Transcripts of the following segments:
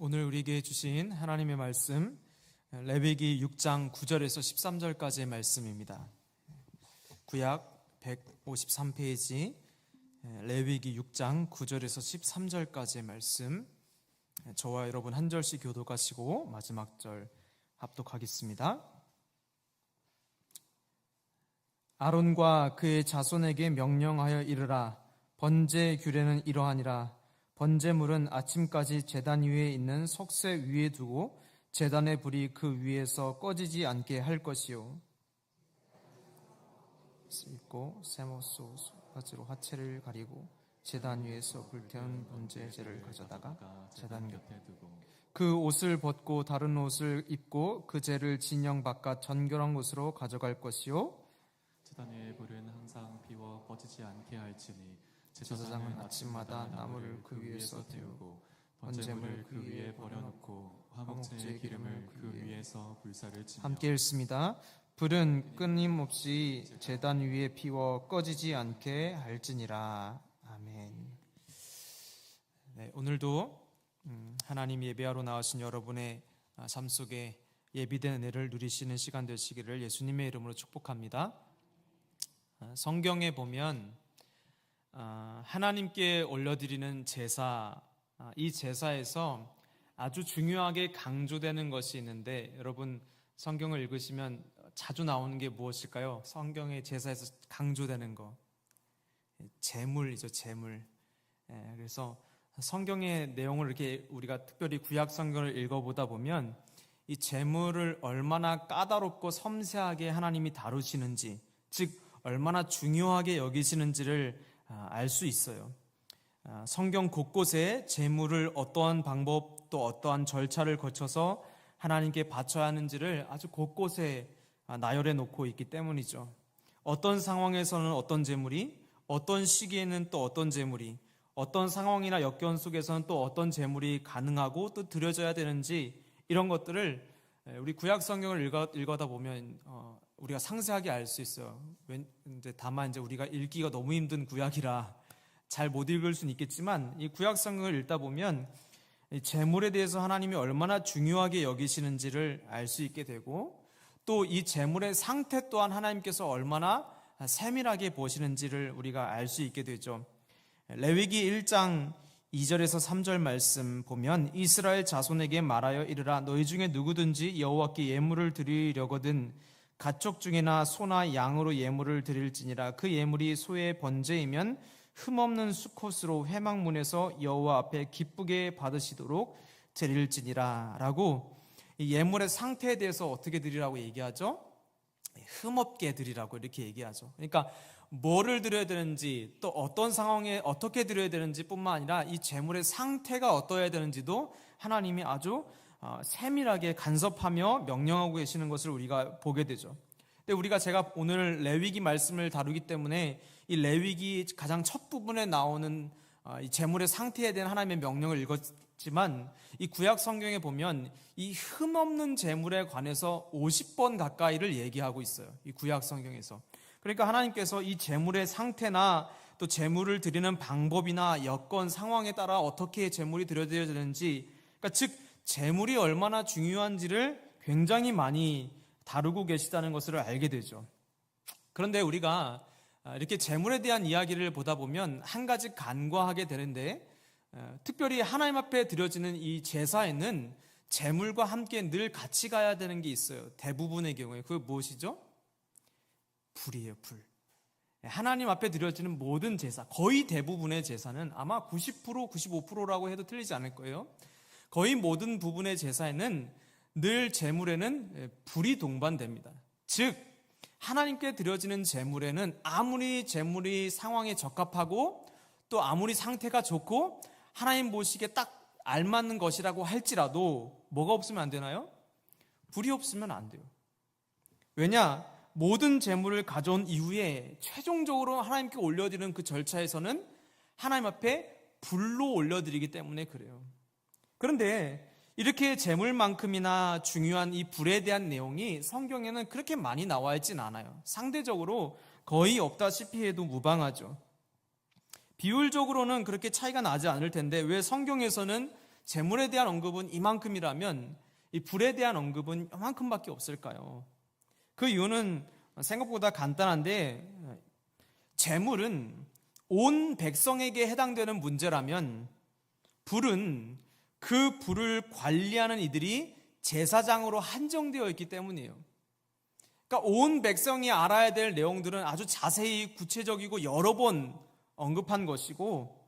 오늘 우리에게 주신 하나님의 말씀 레위기 6장 9절에서 13절까지의 말씀입니다. 구약 153페이지 레위기 6장 9절에서 13절까지의 말씀, 저와 여러분 한 절씩 교독하시고 마지막 절 합독하겠습니다. 아론과 그의 자손에게 명령하여 이르라. 번제 규례는 이러하니라. 번제물은 아침까지 제단 위에 있는 석쇠 위에 두고 제단의 불이 그 위에서 꺼지지 않게 할 것이요. 씻고 세모소 가지로 화채를 가리고 제단 위에서 불태운 번제제를 가져다가 제단 곁에 두고 그 옷을 벗고 다른 옷을 입고 그 제를 진영 바깥 전결한 곳으로 가져갈 것이요. 제단의 불은 항상 비워 꺼지지 않게 할지니 제사장은 아침마다 나무를 그 위에서 태우고 번제물을 그 위에 버려놓고 화목제의 기름을 그 위에서 불사를 치며. 함께 읽습니다. 불은 끊임없이 제단 위에 피워 꺼지지 않게 할지니라. 아멘. 네, 오늘도 하나님 예배하러 나오신 여러분의 삶 속에 예비된 은혜를 누리시는 시간 되시기를 예수님의 이름으로 축복합니다. 성경에 보면 하나님께 올려드리는 제사, 이 제사에서 아주 중요하게 강조되는 것이 있는데, 여러분 성경을 읽으시면 자주 나오는 게 무엇일까요? 성경의 제사에서 강조되는 거, 제물이죠. 제물. 그래서 성경의 내용을 이렇게 우리가 특별히 구약 성경을 읽어보다 보면 이 제물을 얼마나 까다롭고 섬세하게 하나님이 다루시는지, 즉 얼마나 중요하게 여기시는지를 알 수 있어요. 성경 곳곳에 제물을 어떠한 방법 또 어떠한 절차를 거쳐서 하나님께 바쳐야 하는지를 아주 곳곳에 나열해 놓고 있기 때문이죠. 어떤 상황에서는 어떤 제물이, 어떤 시기에는 또 어떤 제물이, 어떤 상황이나 역경 속에서는 또 어떤 제물이 가능하고 또 드려져야 되는지, 이런 것들을 우리 구약 성경을 읽어다 보면 우리가 상세하게 알 수 있어요. 다만 이제 우리가 읽기가 너무 힘든 구약이라 잘 못 읽을 수는 있겠지만, 이 구약 성경을 읽다 보면 제물에 대해서 하나님이 얼마나 중요하게 여기시는지를 알 수 있게 되고, 또 이 제물의 상태 또한 하나님께서 얼마나 세밀하게 보시는지를 우리가 알 수 있게 되죠. 레위기 1장 2절에서 3절 말씀 보면, 이스라엘 자손에게 말하여 이르라. 너희 중에 누구든지 여호와께 예물을 드리려거든 가축 중에나 소나 양으로 예물을 드릴지니라. 그 예물이 소의 번제이면 흠없는 수컷으로 회막문에서 여호와 앞에 기쁘게 받으시도록 드릴지니라. 라고 이 예물의 상태에 대해서 어떻게 드리라고 얘기하죠? 흠없게 드리라고 이렇게 얘기하죠. 그러니까 뭐를 드려야 되는지, 또 어떤 상황에 어떻게 드려야 되는지 뿐만 아니라 이 제물의 상태가 어떠해야 되는지도 하나님이 아주 세밀하게 간섭하며 명령하고 계시는 것을 우리가 보게 되죠. 근데 제가 오늘 레위기 말씀을 다루기 때문에 이 레위기 가장 첫 부분에 나오는 이 제물의 상태에 대한 하나님의 명령을 읽었지만, 이 구약 성경에 보면 이 흠없는 제물에 관해서 50번 가까이를 얘기하고 있어요. 이 구약 성경에서. 그러니까 하나님께서 이 제물의 상태나 또 제물을 드리는 방법이나 여건, 상황에 따라 어떻게 제물이 드려져야 되는지, 그러니까 즉 제물이 얼마나 중요한지를 굉장히 많이 다루고 계시다는 것을 알게 되죠. 그런데 우리가 이렇게 제물에 대한 이야기를 보다 보면 한 가지 간과하게 되는데, 특별히 하나님 앞에 드려지는 이 제사에는 제물과 함께 늘 같이 가야 되는 게 있어요. 대부분의 경우에. 그게 무엇이죠? 불이에요. 불. 하나님 앞에 드려지는 모든 제사, 거의 대부분의 제사는 아마 90%, 95%라고 해도 틀리지 않을 거예요. 거의 모든 부분의 제사에는 늘 제물에는 불이 동반됩니다. 즉 하나님께 드려지는 제물에는 아무리 제물이 상황에 적합하고 또 아무리 상태가 좋고 하나님 보시기에 딱 알맞는 것이라고 할지라도 뭐가 없으면 안 되나요? 불이 없으면 안 돼요. 왜냐? 모든 제물을 가져온 이후에 최종적으로 하나님께 올려드리는 그 절차에서는 하나님 앞에 불로 올려드리기 때문에 그래요. 그런데 이렇게 제물만큼이나 중요한 이 불에 대한 내용이 성경에는 그렇게 많이 나와 있진 않아요. 상대적으로 거의 없다시피 해도 무방하죠. 비율적으로는 그렇게 차이가 나지 않을 텐데 왜 성경에서는 재물에 대한 언급은 이만큼이라면 이 불에 대한 언급은 이만큼밖에 없을까요? 그 이유는 생각보다 간단한데, 재물은 온 백성에게 해당되는 문제라면 불은 그 불을 관리하는 이들이 제사장으로 한정되어 있기 때문이에요. 그러니까 온 백성이 알아야 될 내용들은 아주 자세히 구체적이고 여러 번 언급한 것이고,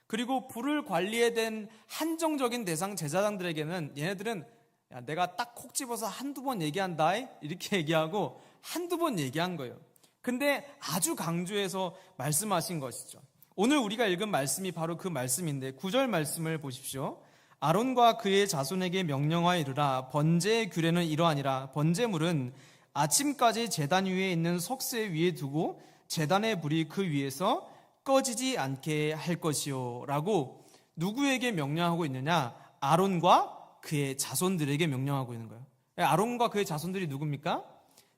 그리고 불을 관리해야 된 한정적인 대상 제사장들에게는 얘네들은 야, 내가 딱 콕 집어서 한두 번 얘기한다 이렇게 얘기하고 한두 번 얘기한 거예요. 근데 아주 강조해서 말씀하신 것이죠. 오늘 우리가 읽은 말씀이 바로 그 말씀인데 9절 말씀을 보십시오. 아론과 그의 자손에게 명령하여 이르라. 번제의 규례는 이러하니라. 번제물은 아침까지 제단 위에 있는 석쇠 위에 두고 제단의 불이 그 위에서 꺼지지 않게 할 것이요 라고 누구에게 명령하고 있느냐? 아론과 그의 자손들에게 명령하고 있는 거예요. 아론과 그의 자손들이 누굽니까?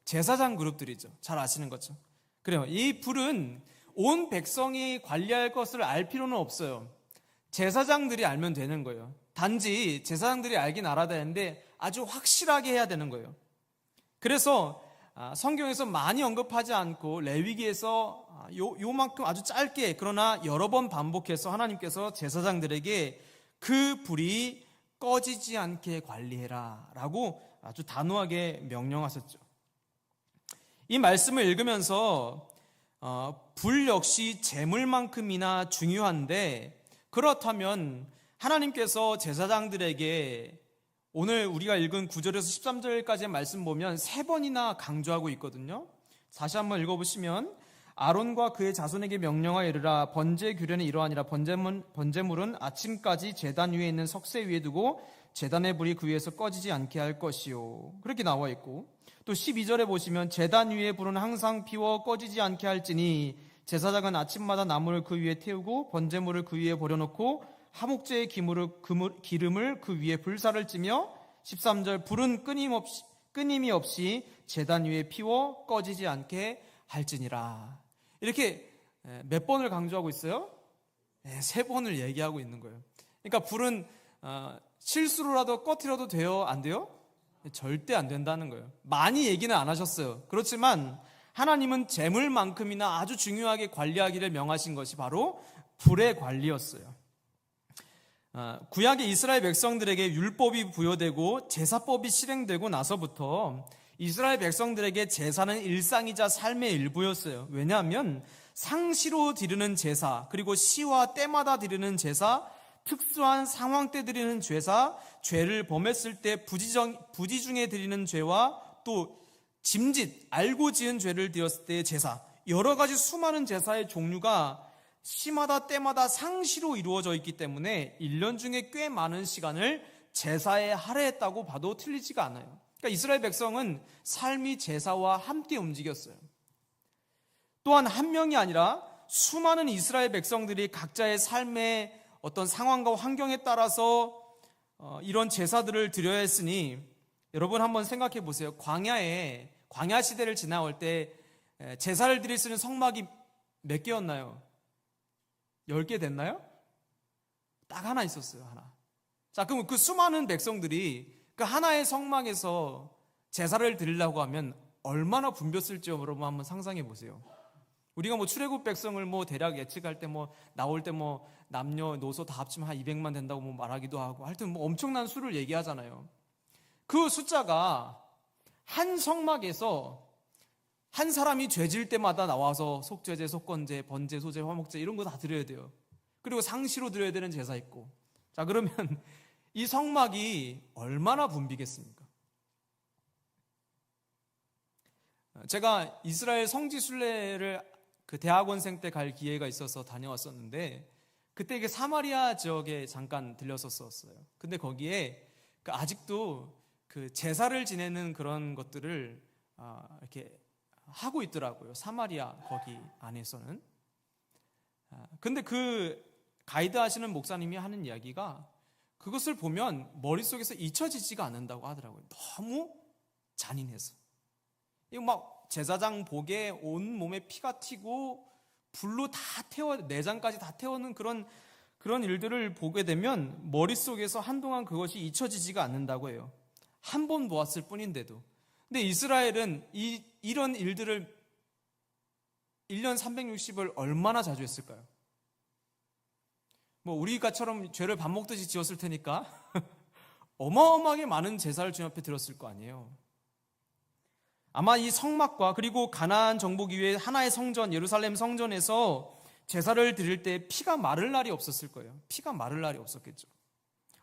제사장 그룹들이죠. 잘 아시는 거죠. 그래요. 이 불은 온 백성이 관리할 것을 알 필요는 없어요. 제사장들이 알면 되는 거예요. 단지 제사장들이 알긴 알아야 되는데 아주 확실하게 해야 되는 거예요. 그래서 성경에서 많이 언급하지 않고 레위기에서 요만큼 아주 짧게 그러나 여러 번 반복해서 하나님께서 제사장들에게 그 불이 꺼지지 않게 관리해라 라고 아주 단호하게 명령하셨죠. 이 말씀을 읽으면서 불 역시 재물만큼이나 중요한데, 그렇다면 하나님께서 제사장들에게 오늘 우리가 읽은 9절에서 13절까지의 말씀 보면 3번이나 강조하고 있거든요. 다시 한번 읽어보시면 아론과 그의 자손에게 명령하여 이르라. 번제 규례는 이러하니라. 번제물은 아침까지 제단 위에 있는 석쇠 위에 두고 제단의 불이 그 위에서 꺼지지 않게 할 것이요. 그렇게 나와 있고, 또 12절에 보시면 제단 위에 불은 항상 피워 꺼지지 않게 할지니 제사장은 아침마다 나무를 그 위에 태우고 번제물을 그 위에 버려놓고 화목제의 기름을 그 위에 불사를 찌며 13절 불은 끊임이 없이 제단 위에 피워 꺼지지 않게 할지니라. 이렇게 몇 번을 강조하고 있어요? 3번을 얘기하고 있는 거예요. 그러니까 불은 실수로라도 꺼트려도 돼요? 안 돼요? 절대 안 된다는 거예요. 많이 얘기는 안 하셨어요. 그렇지만 하나님은 재물만큼이나 아주 중요하게 관리하기를 명하신 것이 바로 불의 관리였어요. 구약의 이스라엘 백성들에게 율법이 부여되고 제사법이 실행되고 나서부터 이스라엘 백성들에게 제사는 일상이자 삶의 일부였어요. 왜냐하면 상시로 드리는 제사, 그리고 시와 때마다 드리는 제사, 특수한 상황 때 드리는 제사, 죄를 범했을 때 부지 중에 드리는 죄와 또 짐짓, 알고 지은 죄를 드렸을 때의 제사, 여러 가지 수많은 제사의 종류가 시마다 때마다 상시로 이루어져 있기 때문에 1년 중에 꽤 많은 시간을 제사에 할애했다고 봐도 틀리지가 않아요. 그러니까 이스라엘 백성은 삶이 제사와 함께 움직였어요. 또한 한 명이 아니라 수많은 이스라엘 백성들이 각자의 삶의 어떤 상황과 환경에 따라서 이런 제사들을 드려야 했으니, 여러분 한번 생각해 보세요. 광야 시대를 지나올 때 제사를 드릴 수 있는 성막이 몇 개였나요? 10개 됐나요? 딱 하나 있었어요. 하나. 자, 그럼 그 수많은 백성들이 그 하나의 성막에서 제사를 드리려고 하면 얼마나 붐볐을지 여러분 한번 상상해 보세요. 우리가 출애굽 백성을 대략 예측할 때 나올 때 남녀노소 다 합치면 한 200만 된다고 말하기도 하고, 하여튼 엄청난 수를 얘기하잖아요. 그 숫자가 한 성막에서 한 사람이 죄질 때마다 나와서 속죄제, 속건제, 번제, 소제, 화목제 이런 거 다 드려야 돼요. 그리고 상시로 드려야 되는 제사 있고. 자, 그러면 이 성막이 얼마나 붐비겠습니까? 제가 이스라엘 성지 순례를 그 대학원생 때 갈 기회가 있어서 다녀왔었는데, 그때 이게 사마리아 지역에 잠깐 들렸었어요. 근데 거기에 아직도 그 제사를 지내는 그런 것들을 이렇게 하고 있더라고요. 사마리아 거기 안에서는. 근데 그 가이드 하시는 목사님이 하는 이야기가 그것을 보면 머릿속에서 잊혀지지가 않는다고 하더라고요. 너무 잔인해서. 이거 제사장 복에 온 몸에 피가 튀고 불로 다 태워, 내장까지 다 태우는 그런 그런 일들을 보게 되면 머릿속에서 한동안 그것이 잊혀지지가 않는다고 해요. 한 번 보았을 뿐인데도. 근데 이스라엘은 이런 일들을 1년 360을 얼마나 자주 했을까요? 뭐 우리가처럼 죄를 밥 먹듯이 지었을 테니까 어마어마하게 많은 제사를 주님 앞에 드렸을 거 아니에요. 아마 이 성막과 그리고 가나안 정복 이후에 하나의 성전, 예루살렘 성전에서 제사를 드릴 때 피가 마를 날이 없었을 거예요. 피가 마를 날이 없었겠죠.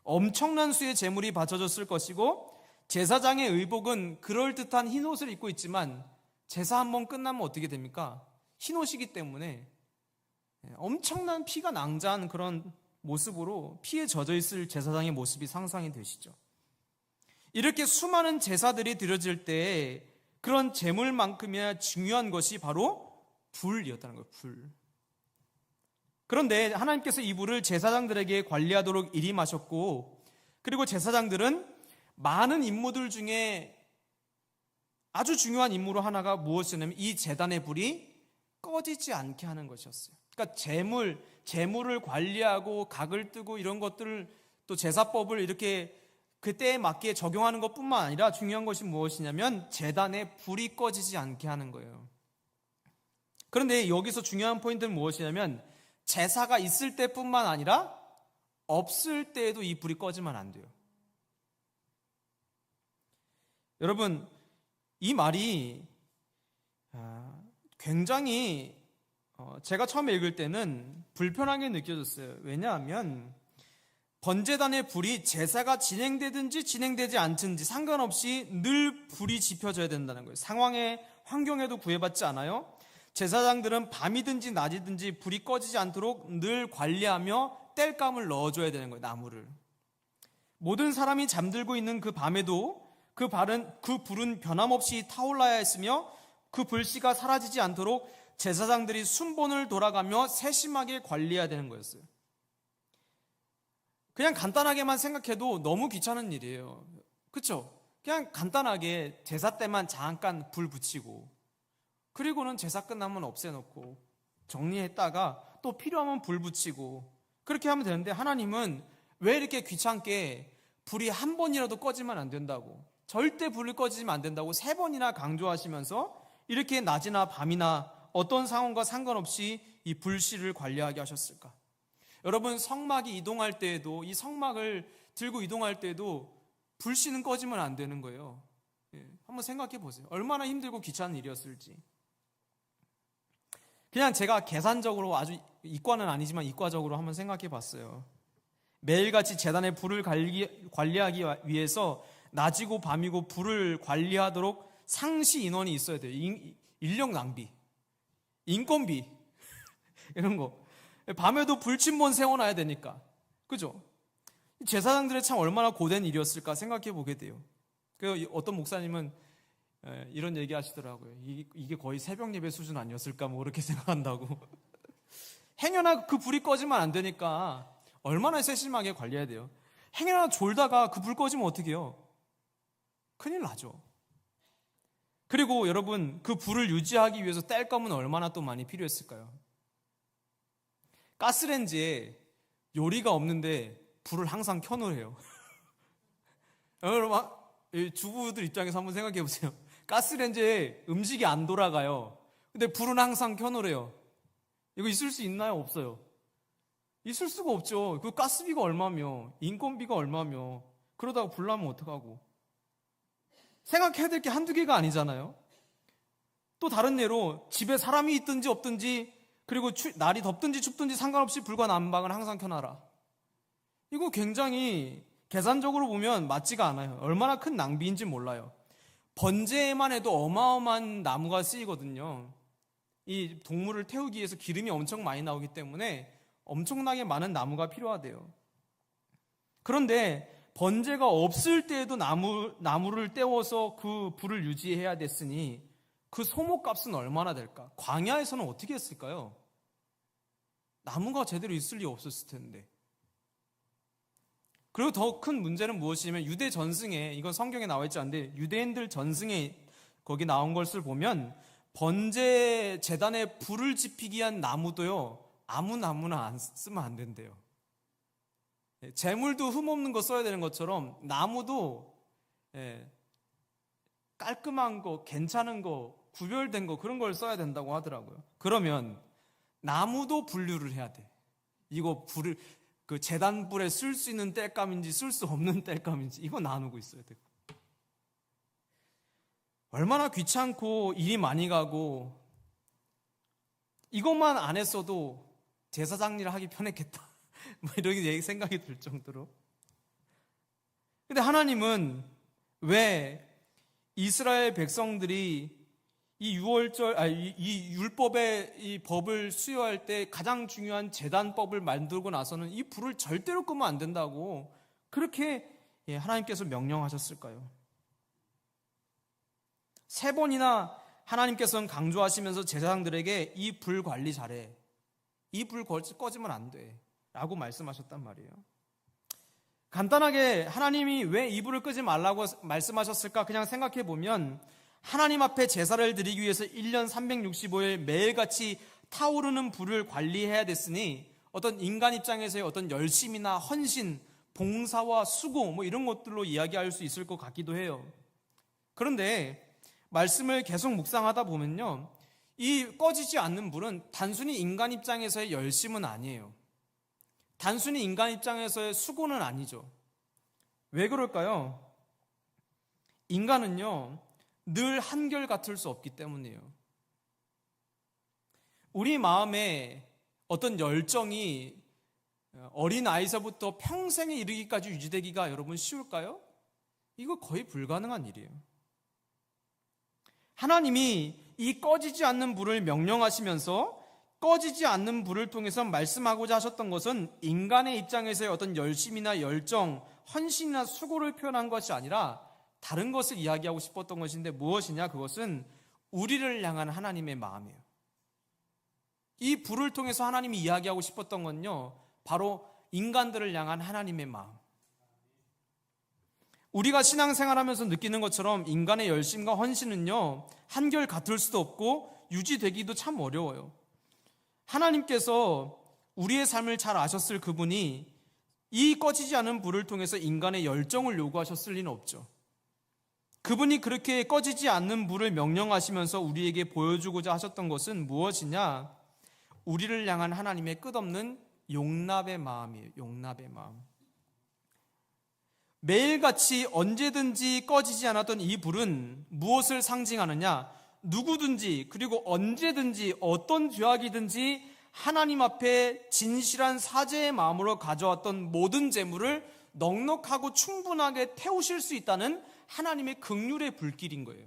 엄청난 수의 제물이 바쳐졌을 것이고 제사장의 의복은 그럴듯한 흰옷을 입고 있지만 제사 한번 끝나면 어떻게 됩니까? 흰옷이기 때문에 엄청난 피가 낭자한 그런 모습으로 피에 젖어 있을 제사장의 모습이 상상이 되시죠. 이렇게 수많은 제사들이 드려질 때 그런 제물만큼이나 중요한 것이 바로 불이었다는 거예요. 불. 그런데 하나님께서 이 불을 제사장들에게 관리하도록 일임하셨고, 그리고 제사장들은 많은 임무들 중에 아주 중요한 임무로 하나가 무엇이냐면 이 제단의 불이 꺼지지 않게 하는 것이었어요. 그러니까 제물을 관리하고 각을 뜨고 이런 것들을 또 제사법을 이렇게 그때에 맞게 적용하는 것뿐만 아니라 중요한 것이 무엇이냐면 제단에 불이 꺼지지 않게 하는 거예요. 그런데 여기서 중요한 포인트는 무엇이냐면 제사가 있을 때뿐만 아니라 없을 때에도 이 불이 꺼지면 안 돼요. 여러분, 이 말이 굉장히 제가 처음에 읽을 때는 불편하게 느껴졌어요. 왜냐하면 번제단의 불이 제사가 진행되든지 진행되지 않든지 상관없이 늘 불이 지펴져야 된다는 거예요. 상황에 환경에도 구애받지 않아요. 제사장들은 밤이든지 낮이든지 불이 꺼지지 않도록 늘 관리하며 땔감을 넣어줘야 되는 거예요. 나무를. 모든 사람이 잠들고 있는 그 밤에도 그 불은 변함없이 타올라야 했으며 그 불씨가 사라지지 않도록 제사장들이 순번을 돌아가며 세심하게 관리해야 되는 거였어요. 그냥 간단하게만 생각해도 너무 귀찮은 일이에요. 그렇죠? 그냥 간단하게 제사 때만 잠깐 불 붙이고 그리고는 제사 끝나면 없애놓고 정리했다가 또 필요하면 불 붙이고 그렇게 하면 되는데 하나님은 왜 이렇게 귀찮게 불이 한 번이라도 꺼지면 안 된다고, 절대 불을 꺼지면 안 된다고 3번이나 강조하시면서 이렇게 낮이나 밤이나 어떤 상황과 상관없이 이 불씨를 관리하게 하셨을까? 여러분, 성막이 이동할 때에도, 이 성막을 들고 이동할 때에도 불씨는 꺼지면 안 되는 거예요. 한번 생각해 보세요. 얼마나 힘들고 귀찮은 일이었을지. 그냥 제가 계산적으로, 아주 이과는 아니지만 이과적으로 한번 생각해 봤어요. 매일같이 제단에 불을 관리하기 위해서 낮이고 밤이고 불을 관리하도록 상시 인원이 있어야 돼요. 인력 낭비, 인건비 이런 거. 밤에도 불침번 세워놔야 되니까. 그죠? 제사장들의 참 얼마나 고된 일이었을까 생각해 보게 돼요. 그 어떤 목사님은 이런 얘기 하시더라고요. 이게 거의 새벽 예배 수준 아니었을까 뭐 그렇게 생각한다고. 행여나 그 불이 꺼지면 안 되니까 얼마나 세심하게 관리해야 돼요. 행여나 졸다가 그 불 꺼지면 어떻게 해요? 큰일 나죠. 그리고 여러분, 그 불을 유지하기 위해서 땔감은 얼마나 또 많이 필요했을까요? 가스레인지에 요리가 없는데 불을 항상 켜놓으래요. 여러분, 주부들 입장에서 한번 생각해 보세요. 가스레인지에 음식이 안 돌아가요. 근데 불은 항상 켜놓으래요. 이거 있을 수 있나요? 없어요. 있을 수가 없죠. 그 가스비가 얼마며 인건비가 얼마며 그러다가 불 나면 어떡하고. 생각해야 될 게 한두 개가 아니잖아요. 또 다른 예로 집에 사람이 있든지 없든지 그리고 날이 덥든지 춥든지 상관없이 불과 난방을 항상 켜놔라. 이거 굉장히 계산적으로 보면 맞지가 않아요. 얼마나 큰 낭비인지 몰라요. 번제에만 해도 어마어마한 나무가 쓰이거든요. 이 동물을 태우기 위해서 기름이 엄청 많이 나오기 때문에 엄청나게 많은 나무가 필요하대요. 그런데 번제가 없을 때에도 나무를 떼워서 그 불을 유지해야 됐으니 그 소목값은 얼마나 될까? 광야에서는 어떻게 했을까요? 나무가 제대로 있을 리 없었을 텐데. 그리고 더 큰 문제는 무엇이냐면 유대 전승에, 이건 성경에 나와 있지 않은데 유대인들 전승에 거기 나온 것을 보면 번제 제단에 불을 지피기 위한 나무도요, 아무 나무나 안 쓰면 안 된대요. 재물도 흠없는 거 써야 되는 것처럼 나무도 깔끔한 거, 괜찮은 거, 구별된 거 그런 걸 써야 된다고 하더라고요. 그러면 나무도 분류를 해야 돼. 이거 불을 그 제단불에 쓸 수 있는 땔감인지 쓸 수 없는 땔감인지 이거 나누고 있어야 돼. 얼마나 귀찮고 일이 많이 가고 이것만 안 했어도 제사장 일을 하기 편했겠다. 뭐 이렇게 생각이 들 정도로. 근데 하나님은 왜 이스라엘 백성들이 이 이 율법의 이 법을 수여할 때 가장 중요한 제단법을 만들고 나서는 이 불을 절대로 끄면 안 된다고 그렇게 하나님께서 명령하셨을까요? 3번이나 하나님께서는 강조하시면서 제사장들에게 이 불 관리 잘해. 이 불 꺼지면 안 돼. 라고 말씀하셨단 말이에요. 간단하게 하나님이 왜 이 불을 끄지 말라고 말씀하셨을까 그냥 생각해 보면 하나님 앞에 제사를 드리기 위해서 1년 365일 매일같이 타오르는 불을 관리해야 됐으니 어떤 인간 입장에서의 어떤 열심이나 헌신, 봉사와 수고 뭐 이런 것들로 이야기할 수 있을 것 같기도 해요. 그런데 말씀을 계속 묵상하다 보면요, 이 꺼지지 않는 불은 단순히 인간 입장에서의 열심은 아니에요. 단순히 인간 입장에서의 수고는 아니죠. 왜 그럴까요? 인간은요 늘 한결같을 수 없기 때문이에요. 우리 마음에 어떤 열정이 어린 아이서부터 평생에 이르기까지 유지되기가 여러분 쉬울까요? 이거 거의 불가능한 일이에요. 하나님이 이 꺼지지 않는 불을 명령하시면서 꺼지지 않는 불을 통해서 말씀하고자 하셨던 것은 인간의 입장에서의 어떤 열심이나 열정, 헌신이나 수고를 표현한 것이 아니라 다른 것을 이야기하고 싶었던 것인데 무엇이냐? 그것은 우리를 향한 하나님의 마음이에요. 이 불을 통해서 하나님이 이야기하고 싶었던 건요, 바로 인간들을 향한 하나님의 마음. 우리가 신앙생활하면서 느끼는 것처럼 인간의 열심과 헌신은요 한결 같을 수도 없고 유지되기도 참 어려워요. 하나님께서 우리의 삶을 잘 아셨을 그분이 이 꺼지지 않은 불을 통해서 인간의 열정을 요구하셨을 리는 없죠. 그분이 그렇게 꺼지지 않는 불을 명령하시면서 우리에게 보여주고자 하셨던 것은 무엇이냐? 우리를 향한 하나님의 끝없는 용납의 마음이에요. 용납의 마음. 매일같이 언제든지 꺼지지 않았던 이 불은 무엇을 상징하느냐? 누구든지 그리고 언제든지 어떤 죄악이든지 하나님 앞에 진실한 사죄의 마음으로 가져왔던 모든 재물을 넉넉하고 충분하게 태우실 수 있다는 하나님의 긍휼의 불길인 거예요.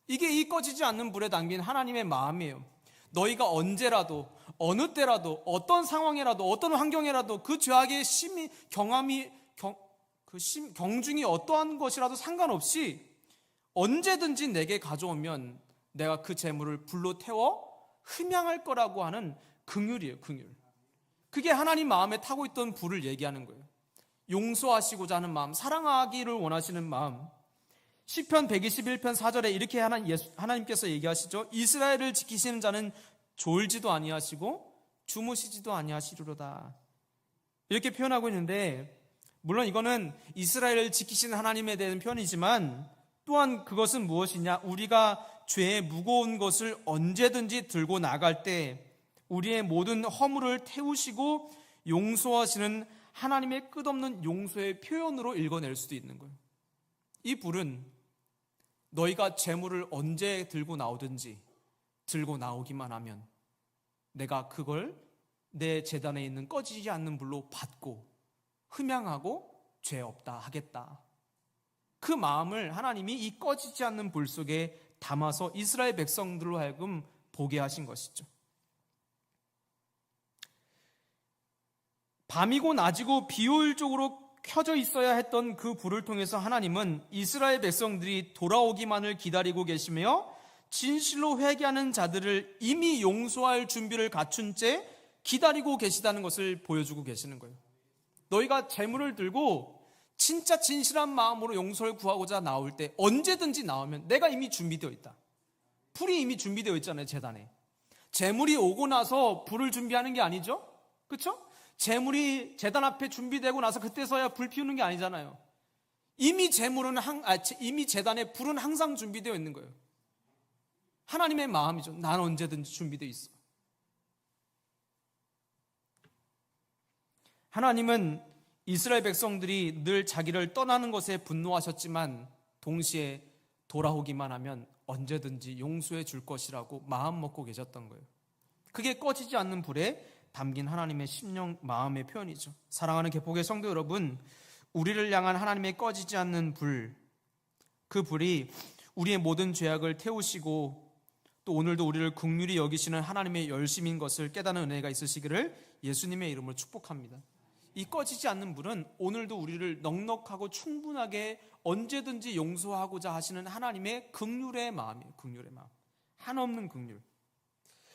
이게 이 꺼지지 않는 불에 담긴 하나님의 마음이에요. 너희가 언제라도 어느 때라도 어떤 상황이라도 어떤 환경이라도 그 죄악의 경중이 어떠한 것이라도 상관없이 언제든지 내게 가져오면 내가 그 재물을 불로 태워 흠양할 거라고 하는 긍휼이에요. 긍휼. 그게 하나님 마음에 타고 있던 불을 얘기하는 거예요. 용서하시고자 하는 마음, 사랑하기를 원하시는 마음. 시편 121편 4절에 이렇게 하나님께서 얘기하시죠. 이스라엘을 지키시는 자는 졸지도 아니하시고 주무시지도 아니하시리로다. 이렇게 표현하고 있는데 물론 이거는 이스라엘을 지키시는 하나님에 대한 표현이지만 또한 그것은 무엇이냐? 우리가 죄의 무거운 것을 언제든지 들고 나갈 때 우리의 모든 허물을 태우시고 용서하시는 하나님의 끝없는 용서의 표현으로 읽어낼 수도 있는 거예요. 이 불은 너희가 재물을 언제 들고 나오든지 들고 나오기만 하면 내가 그걸 내 제단에 있는 꺼지지 않는 불로 받고 흠양하고 죄 없다 하겠다. 그 마음을 하나님이 이 꺼지지 않는 불 속에 담아서 이스라엘 백성들로 하여금 보게 하신 것이죠. 밤이고 낮이고 비효율적으로 켜져 있어야 했던 그 불을 통해서 하나님은 이스라엘 백성들이 돌아오기만을 기다리고 계시며 진실로 회개하는 자들을 이미 용서할 준비를 갖춘 채 기다리고 계시다는 것을 보여주고 계시는 거예요. 너희가 재물을 들고 진짜 진실한 마음으로 용서를 구하고자 나올 때 언제든지 나오면 내가 이미 준비되어 있다. 불이 이미 준비되어 있잖아요. 제단에. 재물이 오고 나서 불을 준비하는 게 아니죠. 그렇죠? 제물이 제단 앞에 준비되고 나서 그때서야 불 피우는 게 아니잖아요. 이미 이미 제단에 불은 항상 준비되어 있는 거예요. 하나님의 마음이죠. 난 언제든지 준비되어 있어. 하나님은 이스라엘 백성들이 늘 자기를 떠나는 것에 분노하셨지만 동시에 돌아오기만 하면 언제든지 용서해 줄 것이라고 마음 먹고 계셨던 거예요. 그게 꺼지지 않는 불에 담긴 하나님의 심령, 마음의 표현이죠. 사랑하는 개복의 성도 여러분, 우리를 향한 하나님의 꺼지지 않는 불, 그 불이 우리의 모든 죄악을 태우시고 또 오늘도 우리를 긍휼히 여기시는 하나님의 열심인 것을 깨닫는 은혜가 있으시기를 예수님의 이름으로 축복합니다. 이 꺼지지 않는 불은 오늘도 우리를 넉넉하고 충분하게 언제든지 용서하고자 하시는 하나님의 긍휼의 마음이에요. 긍휼의 마음, 한없는 긍휼.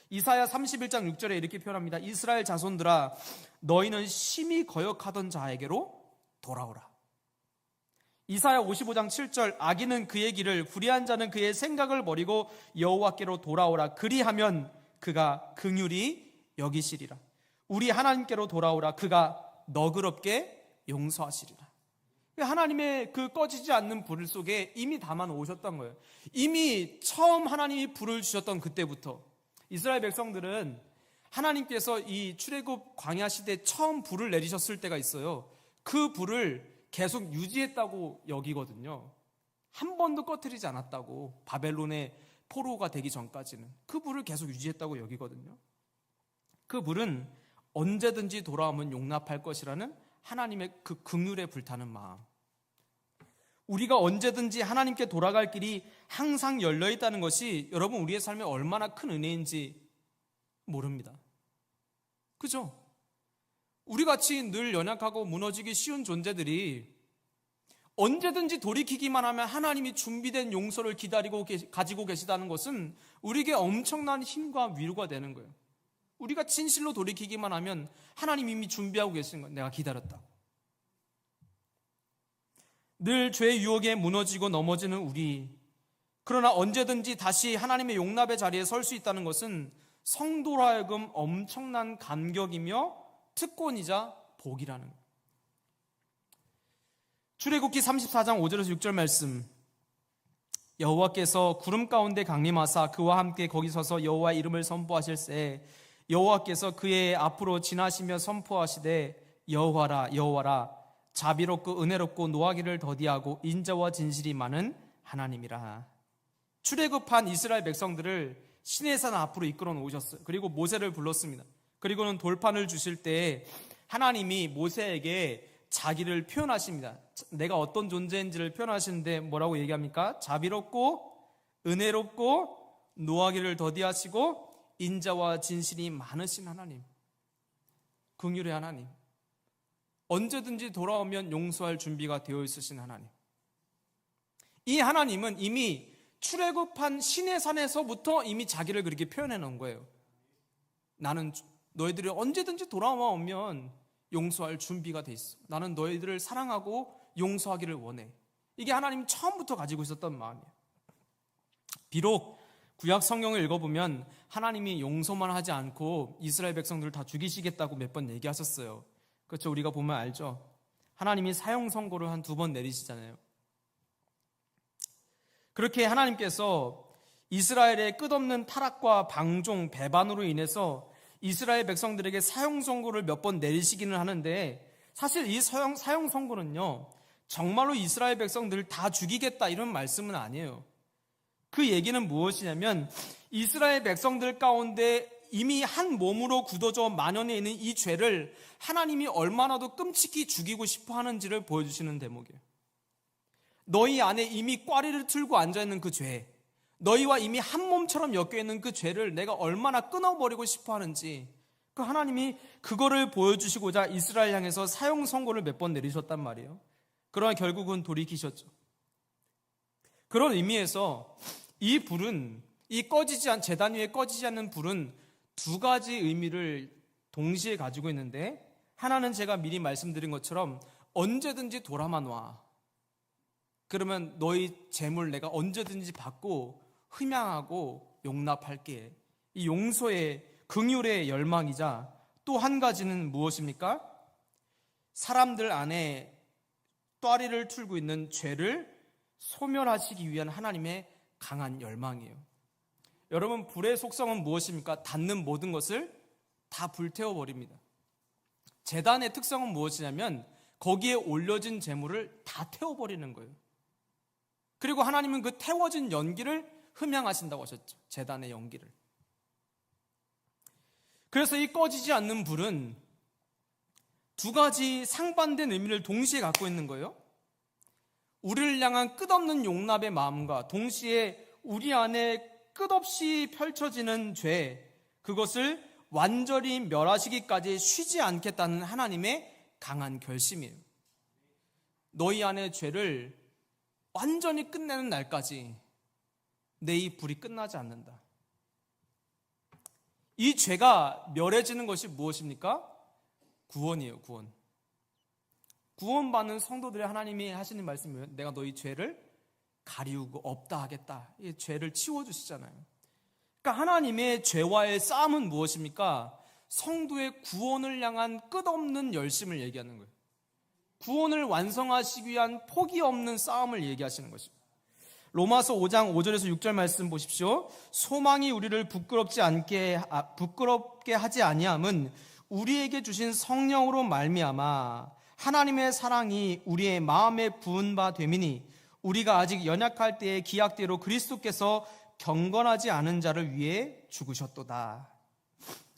이사야 31장 6절에 이렇게 표현합니다. 이스라엘 자손들아, 너희는 심히 거역하던 자에게로 돌아오라. 이사야 55장 7절, 악인은 그의 길을, 불의한 자는 그의 생각을 버리고 여호와께로 돌아오라. 그리하면 그가 긍휼히 여기시리라. 우리 하나님께로 돌아오라. 그가 너그럽게 용서하시리라. 하나님의 그 꺼지지 않는 불 속에 이미 담아 놓으셨던 거예요. 이미 처음 하나님이 불을 주셨던 그때부터 이스라엘 백성들은 하나님께서 이 출애굽 광야 시대 처음 불을 내리셨을 때가 있어요. 그 불을 계속 유지했다고 여기거든요. 한 번도 꺼뜨리지 않았다고, 바벨론의 포로가 되기 전까지는 그 불을 계속 유지했다고 여기거든요. 그 불은 언제든지 돌아오면 용납할 것이라는 하나님의 그 긍휼에 불타는 마음. 우리가 언제든지 하나님께 돌아갈 길이 항상 열려 있다는 것이 여러분 우리의 삶에 얼마나 큰 은혜인지 모릅니다. 그죠? 우리같이 늘 연약하고 무너지기 쉬운 존재들이 언제든지 돌이키기만 하면 하나님이 준비된 용서를 가지고 계시다는 것은 우리에게 엄청난 힘과 위로가 되는 거예요. 우리가 진실로 돌이키기만 하면 하나님 이미 준비하고 계신 거예요. 내가 기다렸다. 늘 죄의 유혹에 무너지고 넘어지는 우리, 그러나 언제든지 다시 하나님의 용납의 자리에 설 수 있다는 것은 성도로 하여금 엄청난 감격이며 특권이자 복이라는 거예요. 출애굽기 34장 5절에서 6절 말씀, 여호와께서 구름 가운데 강림하사 그와 함께 거기 서서 여호와의 이름을 선포하실새 여호와께서 그의 앞으로 지나시며 선포하시되 여호와라 여호와라 자비롭고 은혜롭고 노하기를 더디하고 인자와 진실이 많은 하나님이라. 출애굽한 이스라엘 백성들을 시내산 앞으로 이끌어 놓으셨어요. 그리고 모세를 불렀습니다. 그리고는 돌판을 주실 때 하나님이 모세에게 자기를 표현하십니다. 내가 어떤 존재인지를 표현하시는데 뭐라고 얘기합니까? 자비롭고 은혜롭고 노하기를 더디하시고 인자와 진실이 많으신 하나님, 긍휼의 하나님, 언제든지 돌아오면 용서할 준비가 되어 있으신 하나님. 이 하나님은 이미 출애굽한 시내산에서부터 이미 자기를 그렇게 표현해 놓은 거예요. 나는 너희들이 언제든지 돌아오면 용서할 준비가 돼 있어. 나는 너희들을 사랑하고 용서하기를 원해. 이게 하나님이 처음부터 가지고 있었던 마음이에요. 비록 구약 성경을 읽어보면 하나님이 용서만 하지 않고 이스라엘 백성들을 다 죽이시겠다고 몇 번 얘기하셨어요. 그렇죠? 우리가 보면 알죠? 하나님이 사형 선고를 한 2번 내리시잖아요. 그렇게 하나님께서 이스라엘의 끝없는 타락과 방종, 배반으로 인해서 이스라엘 백성들에게 사형 선고를 몇 번 내리시기는 하는데, 사실 이 사형 선고는요 정말로 이스라엘 백성들을 다 죽이겠다 이런 말씀은 아니에요. 그 얘기는 무엇이냐면 이스라엘 백성들 가운데 이미 한 몸으로 굳어져 만연해 있는 이 죄를 하나님이 얼마나도 끔찍히 죽이고 싶어 하는지를 보여주시는 대목이에요. 너희 안에 이미 꽈리를 틀고 앉아있는 그 죄, 너희와 이미 한 몸처럼 엮여있는 그 죄를 내가 얼마나 끊어버리고 싶어 하는지, 그 하나님이 그거를 보여주시고자 이스라엘 향해서 사형 선고를 몇 번 내리셨단 말이에요. 그러나 결국은 돌이키셨죠. 그런 의미에서 이 불은, 이 제단 위에 꺼지지 않는 불은 2가지 의미를 동시에 가지고 있는데, 하나는 제가 미리 말씀드린 것처럼 언제든지 돌아만 와. 그러면 너희 재물 내가 언제든지 받고 흠양하고 용납할게. 이 용서의 긍휼의 열망이자, 또 한 가지는 무엇입니까? 사람들 안에 또아리를 틀고 있는 죄를 소멸하시기 위한 하나님의 강한 열망이에요. 여러분, 불의 속성은 무엇입니까? 닿는 모든 것을 다 불태워버립니다. 제단의 특성은 무엇이냐면 거기에 올려진 재물을 다 태워버리는 거예요. 그리고 하나님은 그 태워진 연기를 흠양하신다고 하셨죠. 제단의 연기를. 그래서 이 꺼지지 않는 불은 두 가지 상반된 의미를 동시에 갖고 있는 거예요. 우리를 향한 끝없는 용납의 마음과 동시에 우리 안에 끝없이 펼쳐지는 죄, 그것을 완전히 멸하시기까지 쉬지 않겠다는 하나님의 강한 결심이에요. 너희 안의 죄를 완전히 끝내는 날까지 내 이 불이 끝나지 않는다. 이 죄가 멸해지는 것이 무엇입니까? 구원이에요, 구원. 구원받는 성도들의 하나님이 하시는 말씀이에요. 내가 너희 죄를 가리우고 없다 하겠다. 이 죄를 치워주시잖아요. 그러니까 하나님의 죄와의 싸움은 무엇입니까? 성도의 구원을 향한 끝없는 열심을 얘기하는 거예요. 구원을 완성하시기 위한 포기 없는 싸움을 얘기하시는 것입니다. 로마서 5장 5절에서 6절 말씀 보십시오. 소망이 우리를 부끄럽게 하지 아니함은 우리에게 주신 성령으로 말미암아 하나님의 사랑이 우리의 마음에 부은 바 됨이니 우리가 아직 연약할 때의 기약대로 그리스도께서 경건하지 않은 자를 위해 죽으셨도다.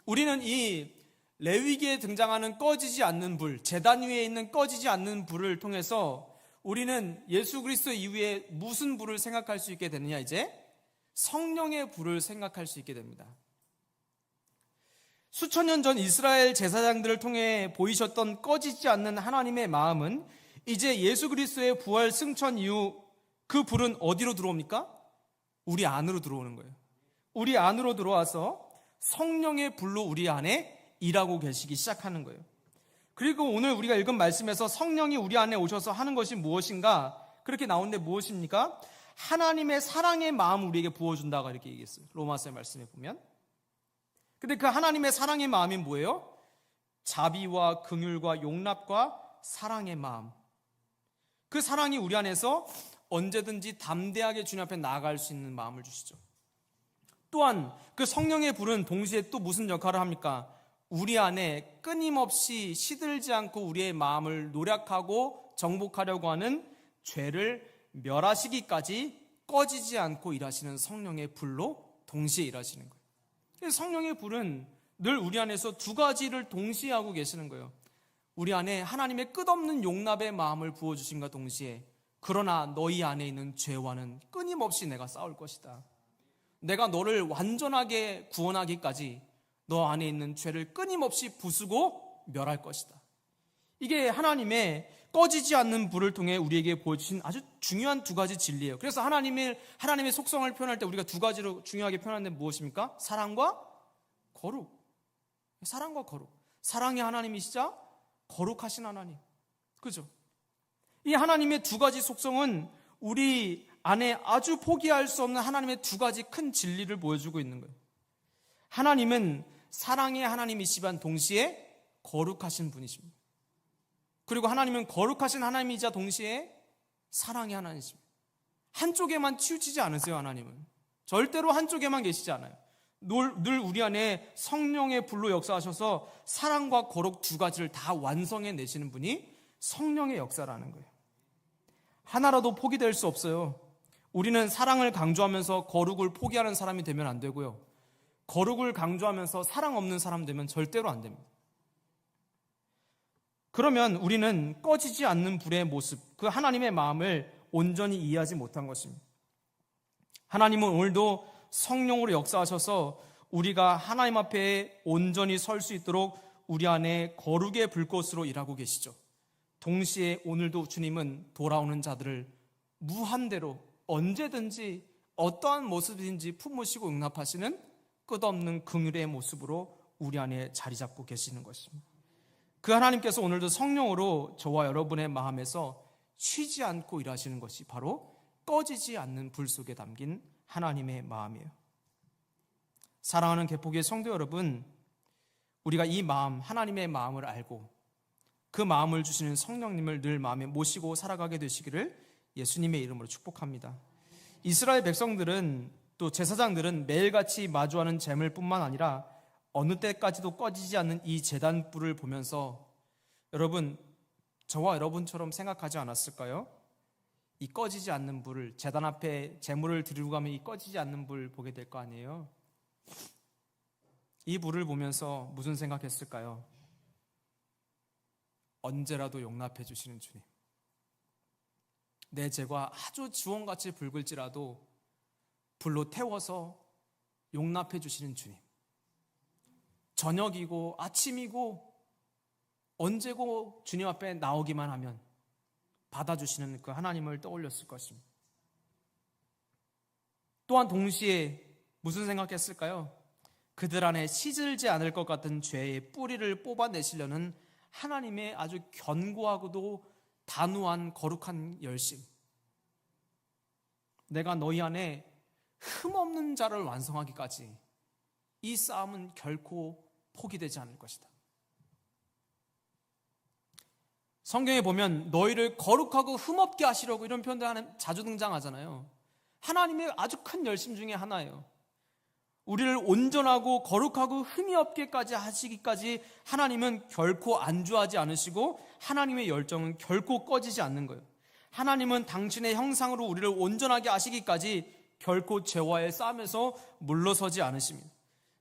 우리는 이 레위기에 등장하는 꺼지지 않는 불, 제단 위에 있는 꺼지지 않는 불을 통해서 우리는 예수 그리스도 이후에 무슨 불을 생각할 수 있게 되느냐? 이제 성령의 불을 생각할 수 있게 됩니다. 수천 년 전 이스라엘 제사장들을 통해 보이셨던 꺼지지 않는 하나님의 마음은 이제 예수 그리스도의 부활 승천 이후 그 불은 어디로 들어옵니까? 우리 안으로 들어오는 거예요. 우리 안으로 들어와서 성령의 불로 우리 안에 일하고 계시기 시작하는 거예요. 그리고 오늘 우리가 읽은 말씀에서 성령이 우리 안에 오셔서 하는 것이 무엇인가? 그렇게 나오는데 무엇입니까? 하나님의 사랑의 마음을 우리에게 부어준다고 이렇게 얘기했어요. 로마서의 말씀에 보면. 근데 그 하나님의 사랑의 마음이 뭐예요? 자비와 긍휼과 용납과 사랑의 마음. 그 사랑이 우리 안에서 언제든지 담대하게 주님 앞에 나아갈 수 있는 마음을 주시죠. 또한 그 성령의 불은 동시에 또 무슨 역할을 합니까? 우리 안에 끊임없이 시들지 않고 우리의 마음을 노력하고 정복하려고 하는 죄를 멸하시기까지 꺼지지 않고 일하시는 성령의 불로 동시에 일하시는 거예요. 성령의 불은 늘 우리 안에서 두 가지를 동시에 하고 계시는 거예요. 우리 안에 하나님의 끝없는 용납의 마음을 부어주신과 동시에 그러나 너희 안에 있는 죄와는 끊임없이 내가 싸울 것이다. 내가 너를 완전하게 구원하기까지 너 안에 있는 죄를 끊임없이 부수고 멸할 것이다. 이게 하나님의 꺼지지 않는 불을 통해 우리에게 보여주신 아주 중요한 두 가지 진리예요. 그래서 하나님의 속성을 표현할 때 우리가 두 가지로 중요하게 표현하는 데 무엇입니까? 사랑과 거룩. 사랑과 거룩. 사랑의 하나님이시자 거룩하신 하나님. 그죠? 이 하나님의 두 가지 속성은 우리 안에 아주 포기할 수 없는 하나님의 두 가지 큰 진리를 보여주고 있는 거예요. 하나님은 사랑의 하나님이시지만 동시에 거룩하신 분이십니다. 그리고 하나님은 거룩하신 하나님이자 동시에 사랑의 하나님이십니다. 한쪽에만 치우치지 않으세요. 하나님은 절대로 한쪽에만 계시지 않아요. 늘 우리 안에 성령의 불로 역사하셔서 사랑과 거룩 두 가지를 다 완성해 내시는 분이 성령의 역사라는 거예요. 하나라도 포기될 수 없어요. 우리는 사랑을 강조하면서 거룩을 포기하는 사람이 되면 안 되고요. 거룩을 강조하면서 사랑 없는 사람 되면 절대로 안 됩니다. 그러면 우리는 꺼지지 않는 불의 모습, 그 하나님의 마음을 온전히 이해하지 못한 것입니다. 하나님은 오늘도 성령으로 역사하셔서 우리가 하나님 앞에 온전히 설 수 있도록 우리 안에 거룩의 불꽃으로 일하고 계시죠. 동시에 오늘도 주님은 돌아오는 자들을 무한대로 언제든지 어떠한 모습인지 품으시고 응답하시는 끝없는 긍휼의 모습으로 우리 안에 자리 잡고 계시는 것입니다. 그 하나님께서 오늘도 성령으로 저와 여러분의 마음에서 쉬지 않고 일하시는 것이 바로 꺼지지 않는 불 속에 담긴 하나님의 마음이에요. 사랑하는 개포교회 성도 여러분, 우리가 이 마음, 하나님의 마음을 알고 그 마음을 주시는 성령님을 늘 마음에 모시고 살아가게 되시기를 예수님의 이름으로 축복합니다. 이스라엘 백성들은, 또 제사장들은 매일같이 마주하는 재물뿐만 아니라 어느 때까지도 꺼지지 않는 이 제단 불을 보면서 여러분, 저와 여러분처럼 생각하지 않았을까요? 이 꺼지지 않는 불을, 제단 앞에 재물을 드리고 가면 이 꺼지지 않는 불 보게 될 거 아니에요? 이 불을 보면서 무슨 생각했을까요? 언제라도 용납해 주시는 주님, 내 죄가 아주 주홍같이 붉을지라도 불로 태워서 용납해 주시는 주님, 저녁이고 아침이고 언제고 주님 앞에 나오기만 하면 받아주시는 그 하나님을 떠올렸을 것입니다. 또한 동시에 무슨 생각했을까요? 그들 안에 시들지 않을 것 같은 죄의 뿌리를 뽑아내시려는 하나님의 아주 견고하고도 단호한 거룩한 열심. 내가 너희 안에 흠없는 자를 완성하기까지 이 싸움은 결코 포기되지 않을 것이다. 성경에 보면 너희를 거룩하고 흠없게 하시려고 이런 표현들 자주 등장하잖아요. 하나님의 아주 큰 열심 중에 하나예요. 우리를 온전하고 거룩하고 흠이 없게까지 하시기까지 하나님은 결코 안주하지 않으시고 하나님의 열정은 결코 꺼지지 않는 거예요. 하나님은 당신의 형상으로 우리를 온전하게 하시기까지 결코 죄와의 싸움에서 물러서지 않으십니다.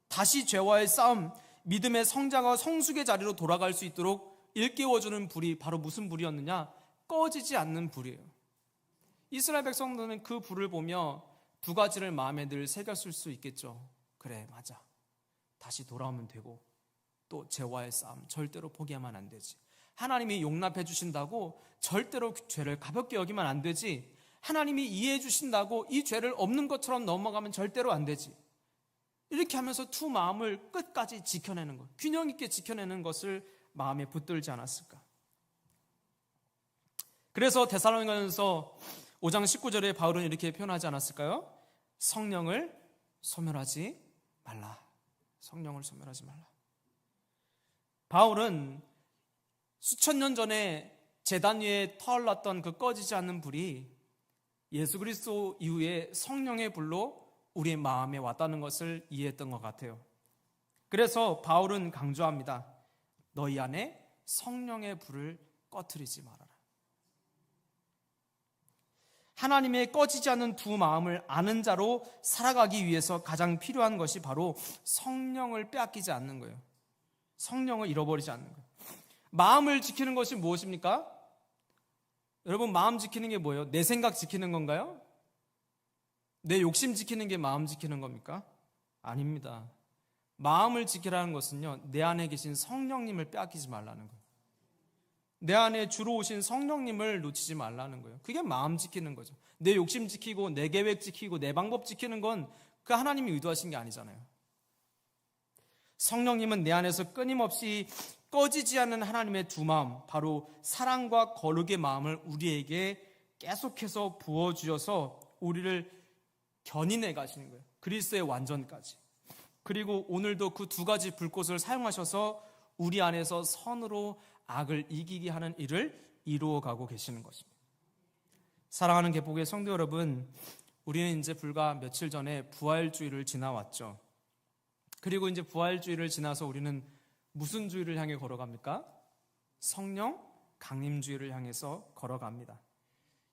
다시 죄와의 싸움, 믿음의 성장과 성숙의 자리로 돌아갈 수 있도록 일깨워주는 불이 바로 무슨 불이었느냐? 꺼지지 않는 불이에요. 이스라엘 백성들은 그 불을 보며 두 가지를 마음에 늘 새겼을 수 있겠죠. 그래, 맞아. 다시 돌아오면 되고, 또 죄와의 싸움 절대로 포기하면 안 되지. 하나님이 용납해 주신다고 절대로 죄를 가볍게 여기면 안 되지. 하나님이 이해해 주신다고 이 죄를 없는 것처럼 넘어가면 절대로 안 되지. 이렇게 하면서 두 마음을 끝까지 지켜내는 것, 균형 있게 지켜내는 것을 마음에 붙들지 않았을까. 그래서 데살로니가전서 5장 19절에 바울은 이렇게 표현하지 않았을까요? 성령을 소멸하지 말라. 성령을 소멸하지 말라. 바울은 수천 년 전에 제단 위에 타올랐던 그 꺼지지 않는 불이 예수 그리스도 이후에 성령의 불로 우리의 마음에 왔다는 것을 이해했던 것 같아요. 그래서 바울은 강조합니다. 너희 안에 성령의 불을 꺼트리지 말아라. 하나님의 꺼지지 않는 두 마음을 아는 자로 살아가기 위해서 가장 필요한 것이 바로 성령을 빼앗기지 않는 거예요. 성령을 잃어버리지 않는 거예요. 마음을 지키는 것이 무엇입니까? 여러분, 마음 지키는 게 뭐예요? 내 생각 지키는 건가요? 내 욕심 지키는 게 마음 지키는 겁니까? 아닙니다. 마음을 지키라는 것은요, 내 안에 계신 성령님을 빼앗기지 말라는 거예요. 내 안에 주로 오신 성령님을 놓치지 말라는 거예요. 그게 마음 지키는 거죠. 내 욕심 지키고 내 계획 지키고 내 방법 지키는 건 그 하나님이 의도하신 게 아니잖아요. 성령님은 내 안에서 끊임없이 꺼지지 않는 하나님의 두 마음, 바로 사랑과 거룩의 마음을 우리에게 계속해서 부어주셔서 우리를 견인해 가시는 거예요. 그리스도의 완전까지. 그리고 오늘도 그 두 가지 불꽃을 사용하셔서 우리 안에서 선으로 악을 이기게 하는 일을 이루어가고 계시는 것입니다. 사랑하는 개복의 성도 여러분, 우리는 이제 불과 며칠 전에 부활주의를 지나왔죠. 그리고 이제 부활주의를 지나서 우리는 무슨 주의를 향해 걸어갑니까? 성령 강림주의를 향해서 걸어갑니다.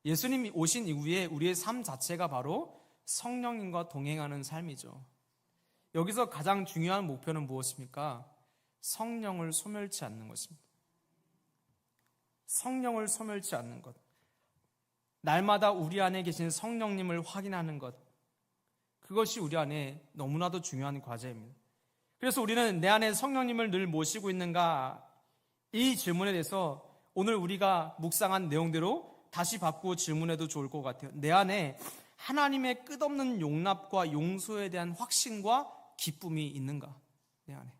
예수님이 오신 이후에 우리의 삶 자체가 바로 성령님과 동행하는 삶이죠. 여기서 가장 중요한 목표는 무엇입니까? 성령을 소멸치 않는 것입니다. 성령을 소멸치 않는 것. 날마다 우리 안에 계신 성령님을 확인하는 것. 그것이 우리 안에 너무나도 중요한 과제입니다. 그래서 우리는 내 안에 성령님을 늘 모시고 있는가? 이 질문에 대해서 오늘 우리가 묵상한 내용대로 다시 바꾸어 질문해도 좋을 것 같아요. 내 안에 하나님의 끝없는 용납과 용서에 대한 확신과 기쁨이 있는가? 내 안에.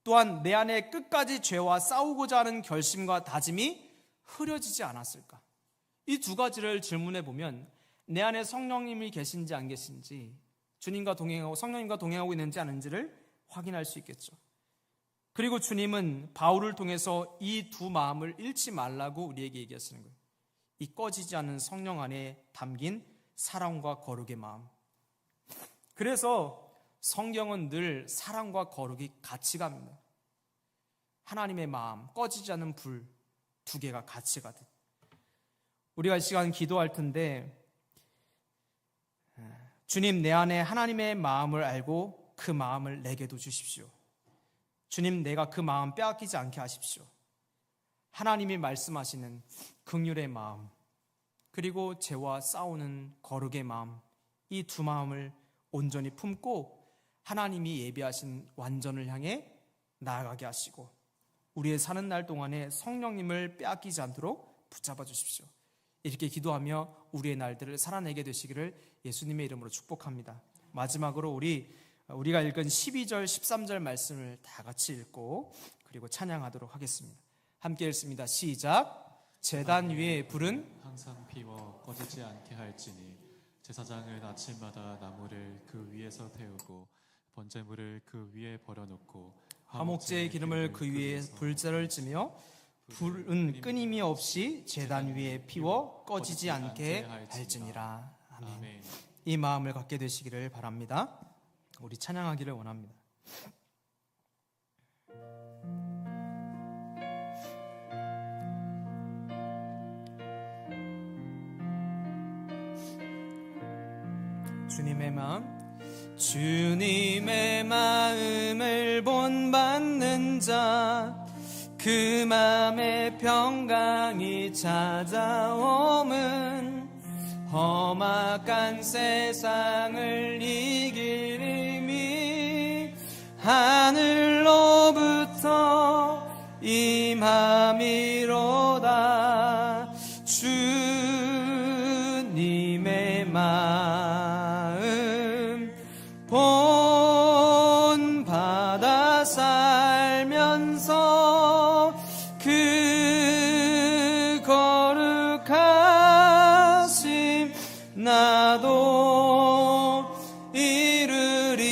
또한 내 안에 끝까지 죄와 싸우고자 하는 결심과 다짐이 흐려지지 않았을까? 이 두 가지를 질문해 보면 내 안에 성령님이 계신지 안 계신지, 주님과 동행하고 성령님과 동행하고 있는지 아닌지를 확인할 수 있겠죠. 그리고 주님은 바울을 통해서 이 두 마음을 잃지 말라고 우리에게 얘기하시는 거예요. 이 꺼지지 않는 성령 안에 담긴 사랑과 거룩의 마음. 그래서 성경은 늘 사랑과 거룩이 같이 갑니다. 하나님의 마음, 꺼지지 않는 불 두 개가 같이 가듯. 우리가 이 시간 기도할 텐데, 주님, 내 안에 하나님의 마음을 알고 그 마음을 내게도 주십시오. 주님, 내가 그 마음 빼앗기지 않게 하십시오. 하나님이 말씀하시는 긍휼의 마음, 그리고 죄와 싸우는 거룩의 마음, 이 두 마음을 온전히 품고 하나님이 예비하신 완전을 향해 나아가게 하시고, 우리의 사는 날 동안에 성령님을 빼앗기지 않도록 붙잡아 주십시오. 이렇게 기도하며 우리의 날들을 살아내게 되시기를 예수님의 이름으로 축복합니다. 마지막으로 우리가 읽은 12절, 13절 말씀을 다 같이 읽고 그리고 찬양하도록 하겠습니다. 함께 읽습니다. 시작. 제단 위에 불은 항상 피워 꺼지지 않게 할지니 제사장은 아침마다 나무를 그 위에서 태우고 번제물을 그 위에 버려놓고 화목제의 기름을 그 위에 불자를 찌며 불은 끊임이 없이 제단 위에 피워 꺼지지 않게 할지니라. 아멘. 이 마음을 갖게 되시기를 바랍니다. 우리 찬양하기를 원합니다. 주님의 마음, 주님의 마음을 본받는 자, 그 마음에 평강이 찾아옴은 험악한 세상을 이길 힘이 하늘로부터 임함이로다. 주님의 마음 본받아 살면서 그 거룩하심 나도 이루리.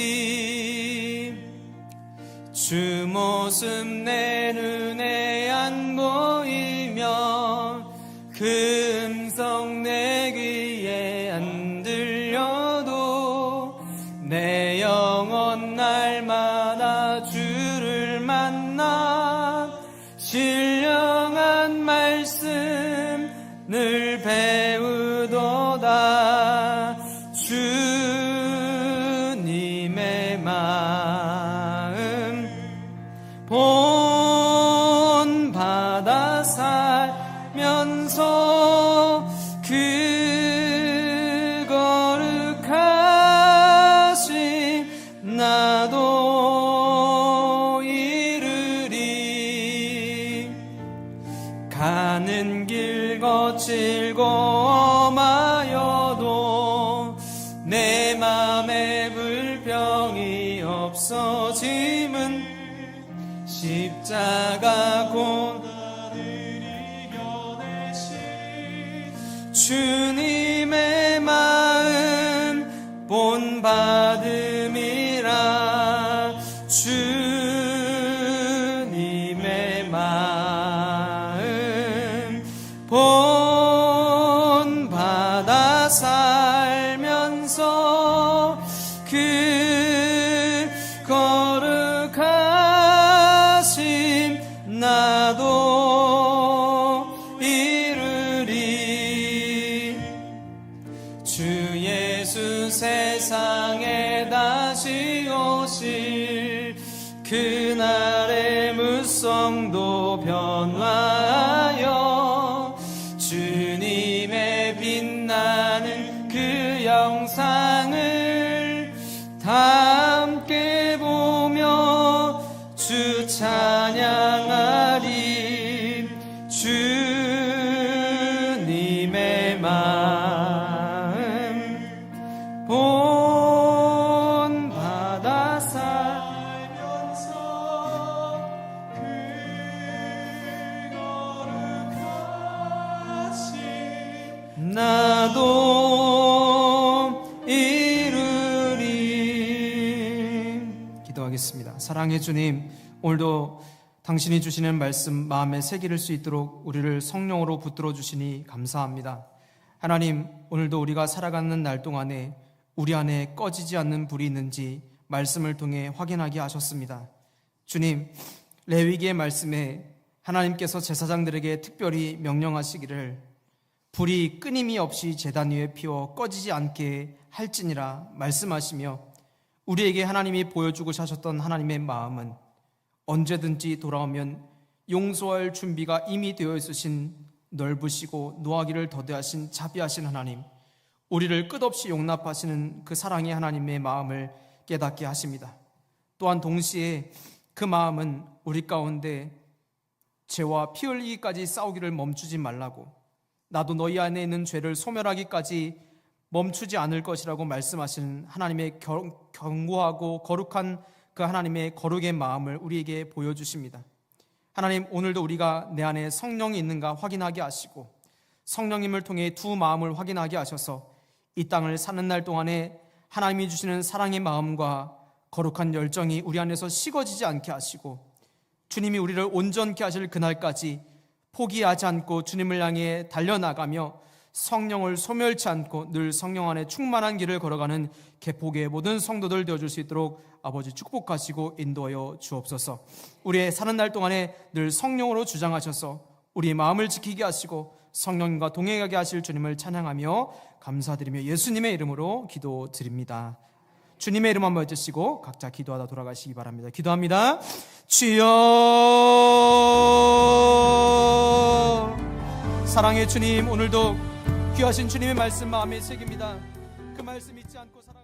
주 모습 내 눈에 안 보이며 그 음성 내 귀에 안 들려도 내 영혼 날마다 주를 만나 신령한 말씀 늘 배우도다. 주님의 마음 본받아 살면서 그 거룩하심 나도 이루리. 가는 길 거칠고 험하여도 내 맘에 불평이 없어짐은 십자가 고난을 이겨내신 주님의 마음 본받음이라. 주님의 마음 본받아 살면서 그 거룩하심 나도 이루리. 주 예수 세상에 다시 오실 그날의 무성도 변화하여 주님의 빛나는 그 영상을 다 함께 보며 주 찬양하리. 주님의 마음 본받아 살면서 그 거룩하심 나도 이루리. 기도하겠습니다. 사랑의 주님, 오늘도 당신이 주시는 말씀 마음에 새기를 수 있도록 우리를 성령으로 붙들어 주시니 감사합니다. 하나님, 오늘도 우리가 살아가는 날 동안에 우리 안에 꺼지지 않는 불이 있는지 말씀을 통해 확인하게 하셨습니다. 주님, 레위기의 말씀에 하나님께서 제사장들에게 특별히 명령하시기를 불이 끊임이 없이 제단 위에 피워 꺼지지 않게 할지니라 말씀하시며, 우리에게 하나님이 보여주고 하셨던 하나님의 마음은 언제든지 돌아오면 용서할 준비가 이미 되어 있으신 넓으시고 노하기를 더디하신 자비하신 하나님, 우리를 끝없이 용납하시는 그 사랑의 하나님의 마음을 깨닫게 하십니다. 또한 동시에 그 마음은 우리 가운데 죄와 피 흘리기까지 싸우기를 멈추지 말라고, 나도 너희 안에 있는 죄를 소멸하기까지 멈추지 않을 것이라고 말씀하시는 하나님의 견고하고 거룩한 그 하나님의 거룩의 마음을 우리에게 보여주십니다. 하나님, 오늘도 우리가 내 안에 성령이 있는가 확인하게 하시고, 성령님을 통해 두 마음을 확인하게 하셔서 이 땅을 사는 날 동안에 하나님이 주시는 사랑의 마음과 거룩한 열정이 우리 안에서 식어지지 않게 하시고, 주님이 우리를 온전케 하실 그날까지 포기하지 않고 주님을 향해 달려나가며 성령을 소멸치 않고 늘 성령 안에 충만한 길을 걸어가는 개포교의 모든 성도들 되어줄 수 있도록 아버지 축복하시고 인도하여 주옵소서. 우리의 사는 날 동안에 늘 성령으로 주장하셔서 우리의 마음을 지키게 하시고 성령님과 동행하게 하실 주님을 찬양하며 감사드리며 예수님의 이름으로 기도드립니다. 주님의 이름 한번 외치시고 각자 기도하다 돌아가시기 바랍니다. 기도합니다. 주여, 사랑의 주님, 오늘도 귀하신 주님의 말씀 마음에 새깁니다. 그 말씀 잊지 않고 살아